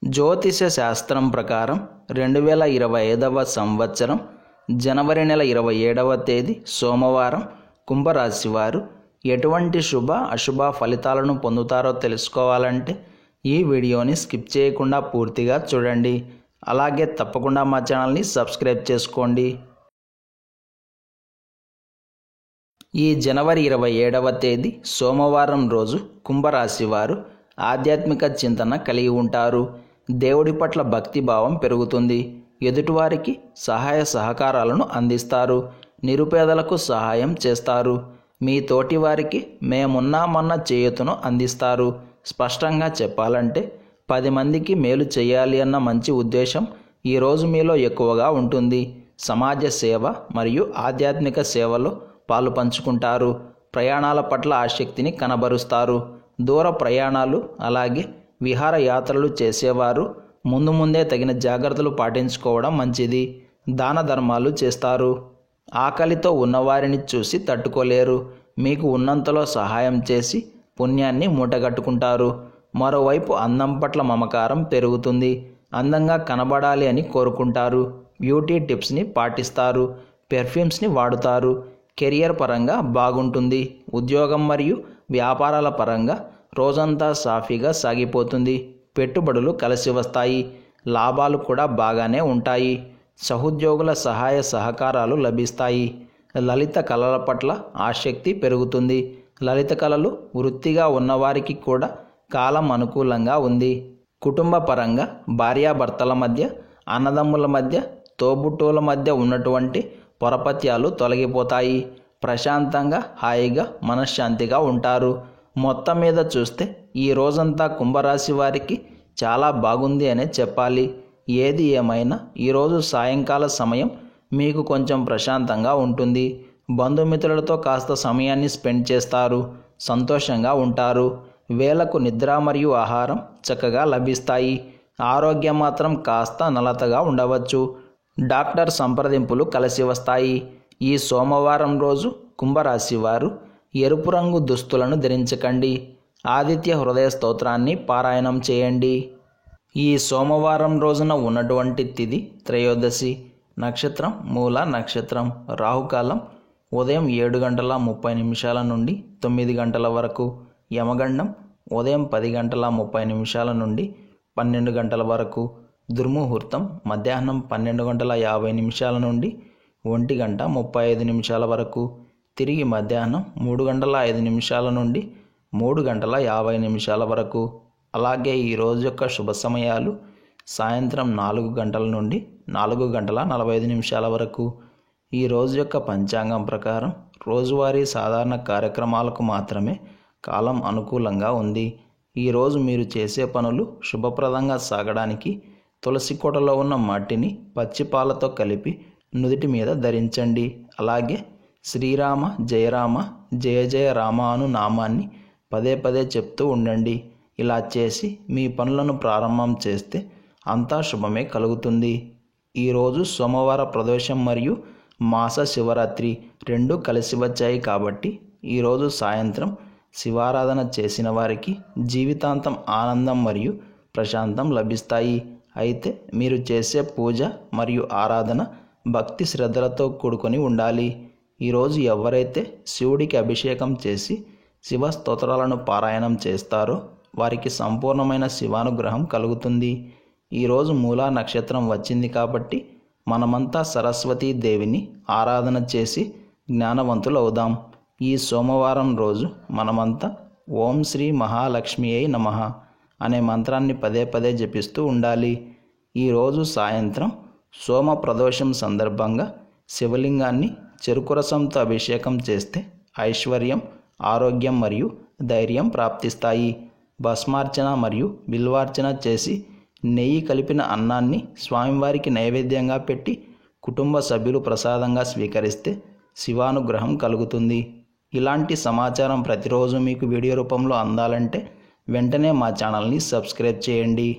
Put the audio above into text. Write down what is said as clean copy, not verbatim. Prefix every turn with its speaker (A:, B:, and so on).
A: జ్యోతిష శాస్త్రం ప్రకారం 2025వ సంవత్సరం జనవరి నెల 27వ తేదీ సోమవారం కుంభరాశి వారు ఎటువంటి శుభ అశుభ ఫలితాలను పొందుతారో తెలుసుకోవాలంటే ఈ వీడియోని స్కిప్ చేయకుండా పూర్తిగా చూడండి. అలాగే తప్పకుండా మా ఛానల్ని సబ్స్క్రైబ్ చేసుకోండి. ఈ జనవరి 27వ తేదీ సోమవారం రోజు కుంభరాశి వారు ఆధ్యాత్మిక చింతన కలిగి ఉంటారు. దేవుడి పట్ల భక్తి భావం పెరుగుతుంది. ఎదుటివారికి సహాయ సహకారాలను అందిస్తారు. నిరుపేదలకు సహాయం చేస్తారు. మీ తోటి వారికి మేమున్నామన్న చేయూతను అందిస్తారు. స్పష్టంగా చెప్పాలంటే 10 మందికి మేలు చేయాలి అన్న మంచి ఉద్దేశం ఈరోజు మీలో ఎక్కువగా ఉంటుంది. సమాజ సేవ మరియు ఆధ్యాత్మిక సేవలో పాలు పంచుకుంటారు. ప్రయాణాల పట్ల ఆసక్తిని కనబరుస్తారు. దూర ప్రయాణాలు అలాగే విహారయాత్రలు చేసేవారు ముందే తగిన జాగ్రత్తలు పాటించుకోవడం మంచిది. దాన ధర్మాలు చేస్తారు. ఆకలితో ఉన్నవారిని చూసి తట్టుకోలేరు. మీకు ఉన్నంతలో సహాయం చేసి పుణ్యాన్ని మూటగట్టుకుంటారు. మరోవైపు అందం పట్ల మమకారం పెరుగుతుంది. అందంగా కనబడాలి అని కోరుకుంటారు. బ్యూటీ టిప్స్ని పాటిస్తారు. పెర్ఫ్యూమ్స్ని వాడుతారు. కెరియర్ పరంగా బాగుంటుంది. ఉద్యోగం మరియు వ్యాపారాల పరంగా రోజంతా సాఫీగా సాగిపోతుంది. పెట్టుబడులు కలిసి వస్తాయి. లాభాలు కూడా బాగానే ఉంటాయి. సహోద్యోగుల సహాయ సహకారాలు లభిస్తాయి. లలిత కళల పట్ల ఆసక్తి పెరుగుతుంది. లలిత కళలు వృత్తిగా ఉన్నవారికి కూడా కాలం అనుకూలంగా ఉంది. కుటుంబ పరంగా భార్యాభర్తల మధ్య, అన్నదమ్ముల మధ్య, తోబుట్టువుల మధ్య ఉన్నటువంటి పొరపత్యాలు తొలగిపోతాయి. ప్రశాంతంగా హాయిగా మనశ్శాంతిగా ఉంటారు. మొత్తం మీద చూస్తే ఈ రోజంతా కుంభరాశి వారికి చాలా బాగుంది అనే చెప్పాలి. ఏది ఏమైనా ఈరోజు సాయంకాల సమయం మీకు కొంచెం ప్రశాంతంగా ఉంటుంది. బంధుమిత్రులతో కాస్త సమయాన్ని స్పెండ్ చేస్తారు. సంతోషంగా ఉంటారు. వేళకు నిద్ర మరియు ఆహారం చక్కగా లభిస్తాయి. ఆరోగ్యం మాత్రం కాస్త నలతగా ఉండవచ్చు. డాక్టర్ సంప్రదింపులు కలిసి వస్తాయి. ఈ సోమవారం రోజు కుంభరాశి వారు ఎరుపు రంగు దుస్తులను ధరించకండి. ఆదిత్య హృదయ స్తోత్రాన్ని పారాయణం చేయండి. ఈ సోమవారం రోజున ఉన్నటువంటి తిథి త్రయోదశి. నక్షత్రం మూల నక్షత్రం. రాహుకాలం ఉదయం 7:30 నుండి 9 గంటల వరకు. యమగండం ఉదయం 10:30 నుండి 12 గంటల వరకు. దుర్ముహూర్తం మధ్యాహ్నం 12:50 నుండి 1:35 వరకు. తిరిగి మధ్యాహ్నం 3:05 నుండి 3:50 వరకు. అలాగే ఈ రోజు యొక్క శుభ సమయాలు సాయంత్రం 4 గంటల నుండి 4:45 వరకు. ఈ రోజు యొక్క పంచాంగం ప్రకారం రోజువారీ సాధారణ కార్యక్రమాలకు మాత్రమే కాలం అనుకూలంగా ఉంది. ఈరోజు మీరు చేసే పనులు శుభప్రదంగా సాగడానికి తులసి కోటలో ఉన్న మట్టిని పచ్చిపాలతో కలిపి నుదిటి మీద ధరించండి. అలాగే శ్రీరామ జయరామ జయ జయ రామ అను నామాన్ని పదే చెప్తూ ఉండండి. ఇలా చేసి మీ పనులను ప్రారంభం చేస్తే అంతా శుభమే కలుగుతుంది. ఈరోజు సోమవార ప్రదోషం మరియు మాస శివరాత్రి రెండూ కలిసి వచ్చాయి కాబట్టి ఈరోజు సాయంత్రం శివారాధన చేసిన వారికి జీవితాంతం ఆనందం మరియు ప్రశాంతం లభిస్తాయి. అయితే మీరు చేసే పూజ మరియు ఆరాధన భక్తి శ్రద్ధలతో కూడుకొని ఉండాలి. ఈరోజు ఎవరైతే శివుడికి అభిషేకం చేసి శివ స్తోత్రాలను పారాయణం చేస్తారో వారికి సంపూర్ణమైన శివానుగ్రహం కలుగుతుంది. ఈరోజు మూలా నక్షత్రం వచ్చింది కాబట్టి మనమంతా సరస్వతీ దేవిని ఆరాధన చేసి జ్ఞానవంతులవుదాం. ఈ సోమవారం రోజు మనమంతా ఓం శ్రీ మహాలక్ష్మియై నమః అనే మంత్రాన్ని పదే జపిస్తూ ఉండాలి. ఈరోజు సాయంత్రం సోమ ప్రదోషం సందర్భంగా శివలింగాన్ని చెరుకు రసంతో అభిషేకం చేస్తే ఐశ్వర్యం, ఆరోగ్యం మరియు ధైర్యం ప్రాప్తిస్తాయి. భస్మార్చన మరియు బిల్వార్చన చేసి నెయ్యి కలిపిన అన్నాన్ని స్వామివారికి నైవేద్యంగా పెట్టి కుటుంబ సభ్యులు ప్రసాదంగా స్వీకరిస్తే శివానుగ్రహం కలుగుతుంది. ఇలాంటి సమాచారం ప్రతిరోజు మీకు వీడియో రూపంలో అందాలంటే వెంటనే మా ఛానల్ని సబ్స్క్రైబ్ చేయండి.